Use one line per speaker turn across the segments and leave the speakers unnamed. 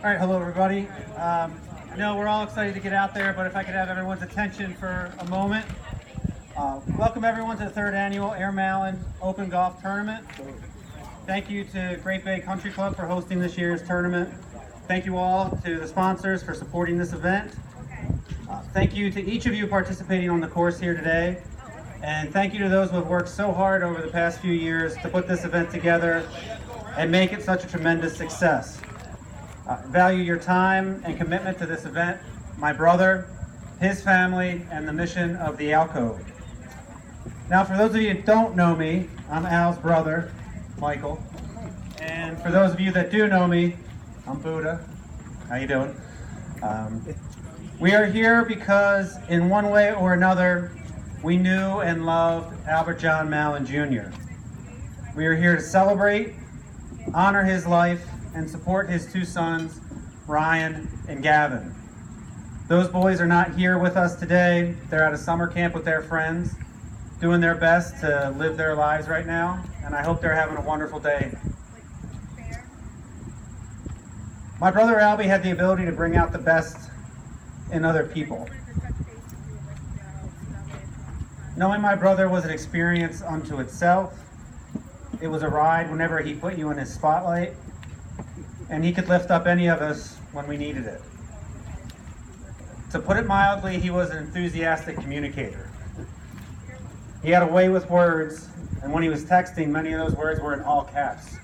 All right, hello everybody. I know we're all excited to get out there, but if I could have everyone's attention for a moment. Welcome everyone to the third annual Air Mallen Open Golf Tournament. Thank you to Great Bay Country Club for hosting this year's tournament. Thank you all to the sponsors for supporting this event. Thank you to each of you participating on the course here today. And thank you to those who have worked so hard over the past few years to put this event together and make it such a tremendous success. Value your time and commitment to this event, my brother, his family, and the mission of the Alcove. Now, for those of you who don't know me, I'm Al's brother, Michael. And for those of you that do know me, I'm Buddha. How you doing? We are here because, in one way or another, we knew and loved Albert John Mallen Jr. We are here to celebrate, honor his life, and support his two sons, Ryan and Gavin. Those boys are not here with us today. They're at a summer camp with their friends, doing their best to live their lives right now, and I hope they're having a wonderful day. My brother Albie had the ability to bring out the best in other people. Knowing my brother was an experience unto itself. It was a ride whenever he put you in his spotlight, and he could lift up any of us when we needed it. To put it mildly, he was an enthusiastic communicator. He had a way with words, and when he was texting, many of those words were in all caps.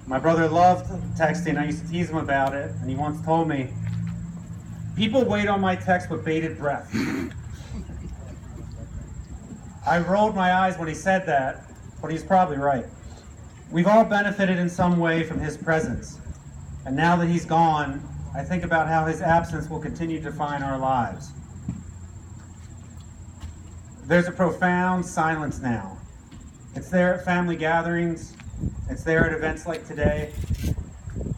My brother loved texting. I used to tease him about it, and he once told me, "People wait on my text with bated breath." I rolled my eyes when he said that, but he's probably right. We've all benefited in some way from his presence, and now that he's gone, I think about how his absence will continue to define our lives. There's a profound silence now. It's there at family gatherings, it's there at events like today.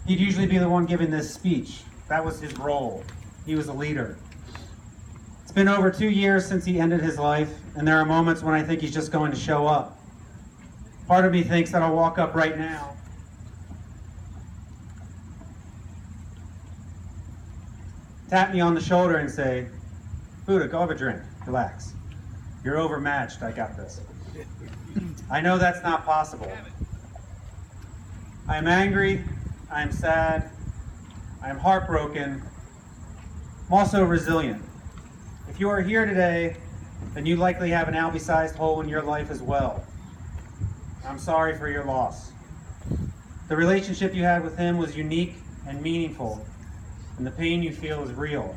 He'd usually be the one giving this speech. That was his role. He was a leader. It's been over 2 years since he ended his life, and there are moments when I think he's just going to show up. Part of me thinks that I'll walk up right now, tap me on the shoulder and say, "Buddha, go have a drink, relax. You're overmatched, I got this." I know that's not possible. I am angry, I am sad, I am heartbroken. I'm also resilient. If you are here today, then you likely have an Albie-sized hole in your life as well. I'm sorry for your loss. The relationship you had with him was unique and meaningful, and the pain you feel is real.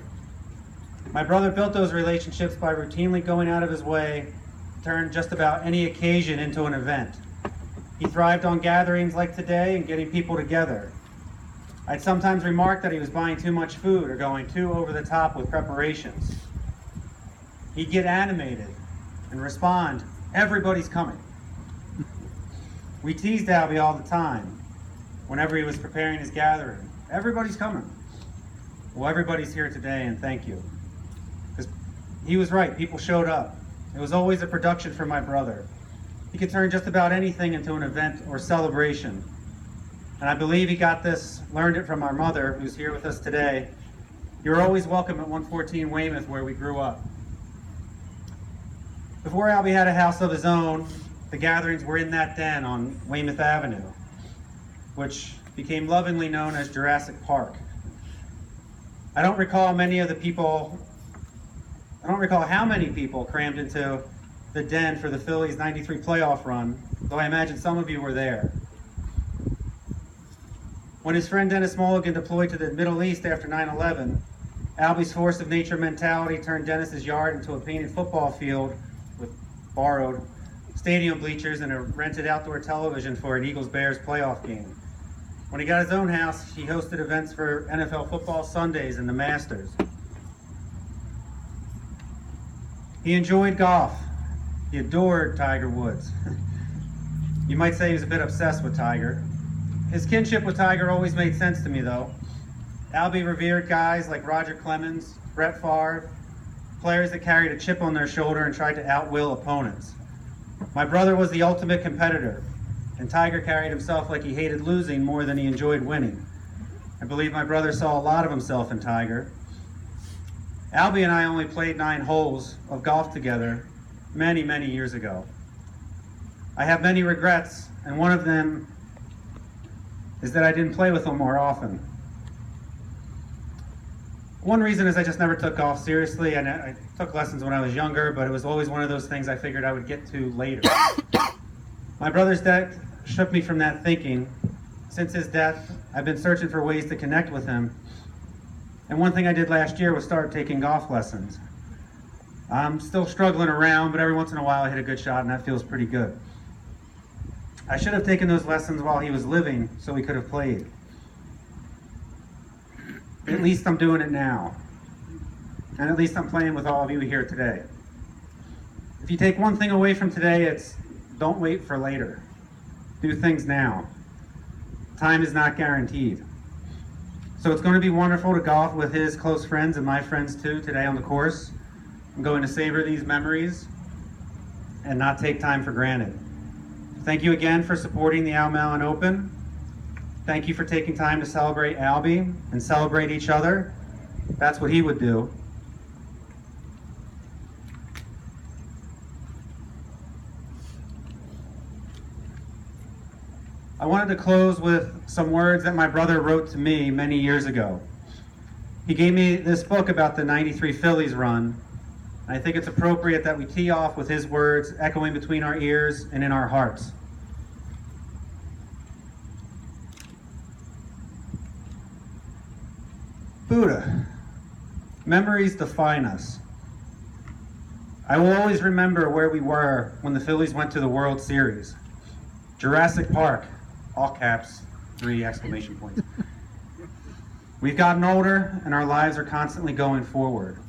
My brother built those relationships by routinely going out of his way to turn just about any occasion into an event. He thrived on gatherings like today and getting people together. I'd sometimes remark that he was buying too much food or going too over the top with preparations. He'd get animated and respond, "Everybody's coming." We teased Albie all the time whenever he was preparing his gathering. "Everybody's coming." Well, everybody's here today, and thank you. Because he was right, people showed up. It was always a production for my brother. He could turn just about anything into an event or celebration. And I believe he got this, learned it from our mother, who's here with us today. You're always welcome at 114 Weymouth, where we grew up. Before Albie had a house of his own, the gatherings were in that den on Weymouth Avenue, which became lovingly known as Jurassic Park. I don't recall how many people crammed into the den for the Phillies' '93 playoff run, though I imagine some of you were there. When his friend Dennis Mulligan deployed to the Middle East after 9/11, Albie's force of nature mentality turned Dennis's yard into a painted football field with borrowed stadium bleachers and a rented outdoor television for an Eagles-Bears playoff game. When he got his own house, he hosted events for NFL football Sundays and the Masters. He enjoyed golf. He adored Tiger Woods. You might say he was a bit obsessed with Tiger. His kinship with Tiger always made sense to me, though. Albie revered guys like Roger Clemens, Brett Favre, players that carried a chip on their shoulder and tried to outwill opponents. My brother was the ultimate competitor, and Tiger carried himself like he hated losing more than he enjoyed winning. I believe my brother saw a lot of himself in Tiger. Albie and I only played 9 holes of golf together many, many years ago. I have many regrets, and one of them is that I didn't play with him more often. One reason is I just never took golf seriously, and I took lessons when I was younger, but it was always one of those things I figured I would get to later. My brother's death shook me from that thinking. Since his death, I've been searching for ways to connect with him. And one thing I did last year was start taking golf lessons. I'm still struggling around, but every once in a while I hit a good shot, and that feels pretty good. I should have taken those lessons while he was living so we could have played. At least I'm doing it now. And at least I'm playing with all of you here today. If you take one thing away from today, it's don't wait for later. Do things now. Time is not guaranteed. So it's going to be wonderful to golf with his close friends and my friends too today on the course. I'm going to savor these memories and not take time for granted. Thank you again for supporting the Mallen Open. Thank you for taking time to celebrate Albie and celebrate each other. That's what he would do. I wanted to close with some words that my brother wrote to me many years ago. He gave me this book about the '93 Phillies run. I think it's appropriate that we tee off with his words echoing between our ears and in our hearts. Buddha, memories define us. I will always remember where we were when the Phillies went to the World Series. Jurassic Park, all caps, 3 exclamation points. We've gotten older and our lives are constantly going forward.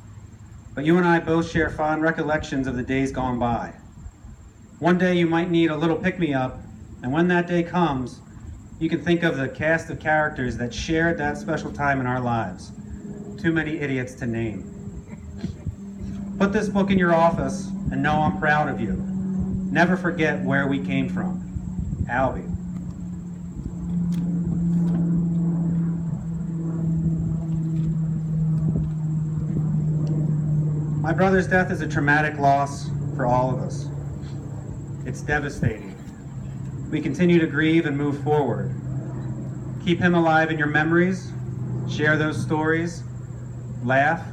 But you and I both share fond recollections of the days gone by. One day you might need a little pick-me-up, and when that day comes, you can think of the cast of characters that shared that special time in our lives. Too many idiots to name. Put this book in your office and know I'm proud of you. Never forget where we came from. Albie. My brother's death is a traumatic loss for all of us. It's devastating. We continue to grieve and move forward. Keep him alive in your memories. Share those stories. Laugh.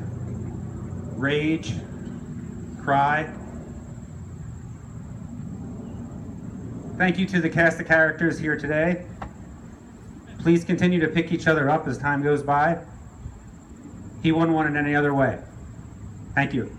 Rage. Cry. Thank you to the cast of characters here today. Please continue to pick each other up as time goes by. He wouldn't want it any other way. Thank you.